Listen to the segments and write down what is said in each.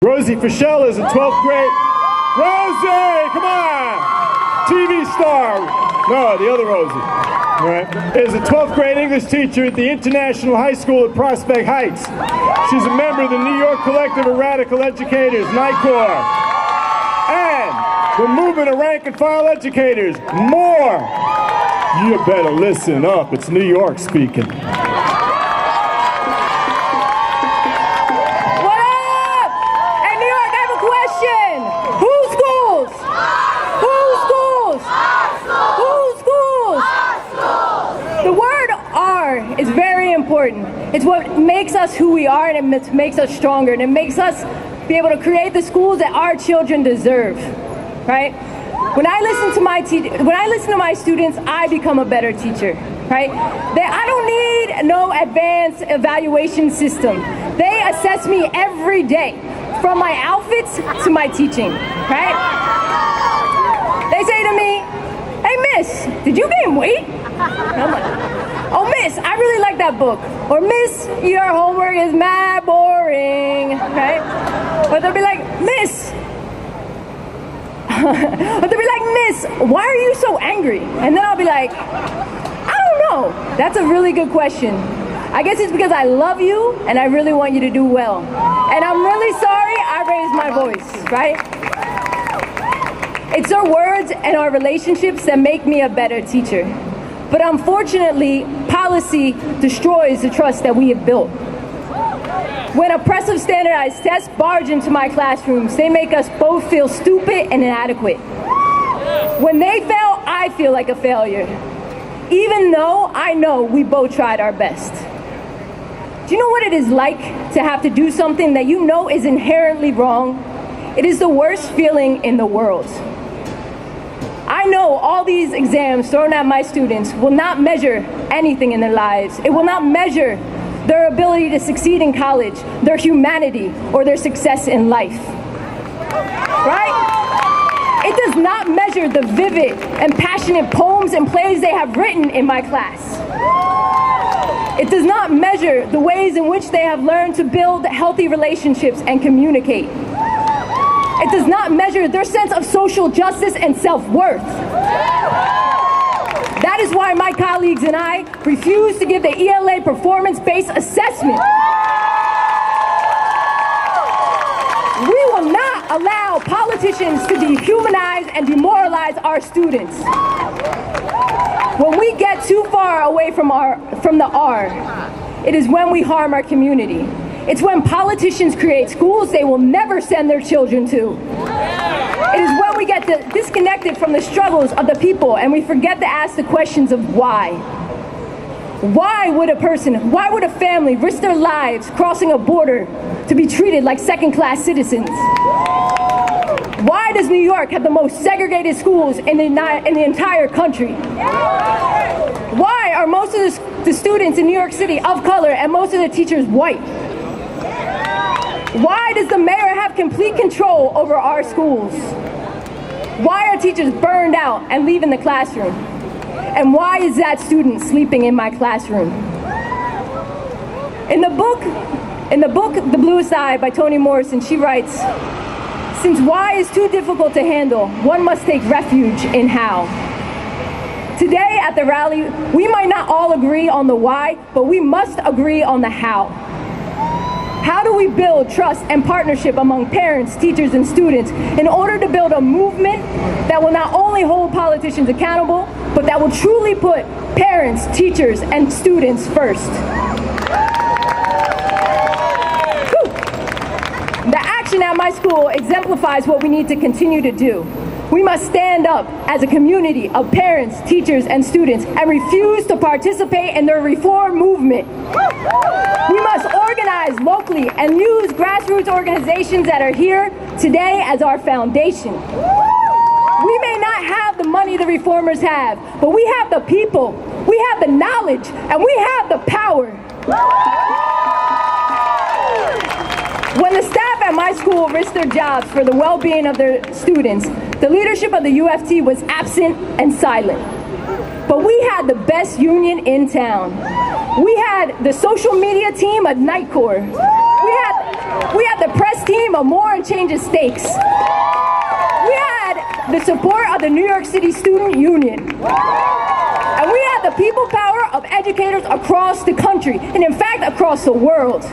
Rosie Frascella is a 12th grade. Rosie, come on! TV star. No, the other Rosie. All right. Is a 12th grade English teacher at the International High School at Prospect Heights. She's a member of the New York Collective of Radical Educators, NICOR. And the Movement of Rank and File Educators, MORE. You better listen up. It's New York speaking. Is very important. It's what makes us who we are, and it makes us stronger, and it makes us be able to create the schools that our children deserve, right? When I listen to my students, I become a better teacher, right? I don't need no advanced evaluation system. They assess me every day, from my outfits to my teaching, right? They say to me, "Hey, miss, did you gain weight?" And I'm like, "Oh, miss, I really like that book." Or, "Miss, your homework is mad boring," right? Or they'll be like, "Miss," "Miss, why are you so angry?" And then I'll be like, "I don't know. That's a really good question. I guess it's because I love you and I really want you to do well. And I'm really sorry I raised my voice," right? It's our words and our relationships that make me a better teacher. But unfortunately, policy destroys the trust that we have built. When oppressive standardized tests barge into my classrooms, they make us both feel stupid and inadequate. When they fail, I feel like a failure, even though I know we both tried our best. Do you know what it is like to have to do something that you know is inherently wrong? It is the worst feeling in the world. I know all these exams thrown at my students will not measure anything in their lives. It will not measure their ability to succeed in college, their humanity, or their success in life. Right? It does not measure the vivid and passionate poems and plays they have written in my class. It does not measure the ways in which they have learned to build healthy relationships and communicate. It does not measure their sense of social justice and self-worth. That is why my colleagues and I refuse to give the ELA performance-based assessment. We will not allow politicians to dehumanize and demoralize our students. When we get too far away from the R, it is when we harm our community. It's when politicians create schools they will never send their children to. It is when we get disconnected from the struggles of the people and we forget to ask the questions of why. Why would a family risk their lives crossing a border to be treated like second-class citizens? Why does New York have the most segregated schools in the entire country? Why are most of the students in New York City of color and most of the teachers white? Why does the mayor have complete control over our schools? Why are teachers burned out and leaving the classroom? And why is that student sleeping in my classroom? In the book, The Bluest Eye by Toni Morrison, she writes, "Since why is too difficult to handle, one must take refuge in how." Today at the rally, we might not all agree on the why, but we must agree on the how. How do we build trust and partnership among parents, teachers, and students in order to build a movement that will not only hold politicians accountable, but that will truly put parents, teachers, and students first? The action at my school exemplifies what we need to continue to do. We must stand up as a community of parents, teachers, and students and refuse to participate in their reform movement. We must organize locally and use grassroots organizations that are here today as our foundation. We may not have the money the reformers have, but we have the people, we have the knowledge, and we have the power. When the staff at my school risked their jobs for the well-being of their students, the leadership of the UFT was absent and silent. But we had the best union in town. We had the social media team at NICOR. We had the press team of More and Changes Stakes. We had the support of the New York City Student Union. And we had the people power of educators across the country, and in fact, across the world.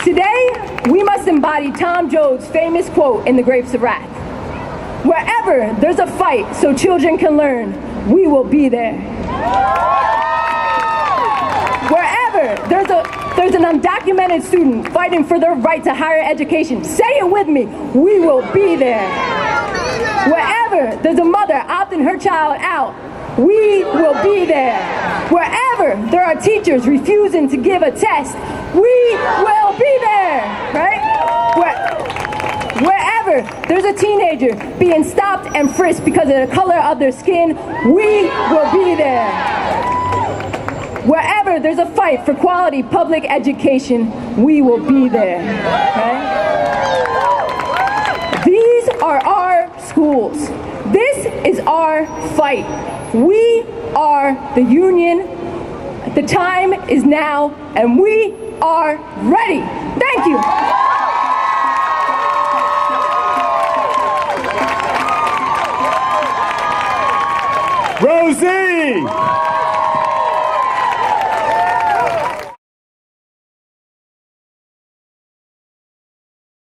Today, we must embody Tom Joad's famous quote in The Grapes of Wrath. Wherever there's a fight so children can learn, we will be there. Wherever there's an undocumented student fighting for their right to higher education, say it with me, we will be there. Wherever there's a mother opting her child out, we will be there. Wherever there are teachers refusing to give a test, we will be there, right? Wherever there's a teenager being stopped and frisked because of the color of their skin, we will be there. Wherever there's a fight for quality public education, we will be there, right? These are our schools. This is our fight. We are the union. The time is now, and we are ready. Thank you. Rosie!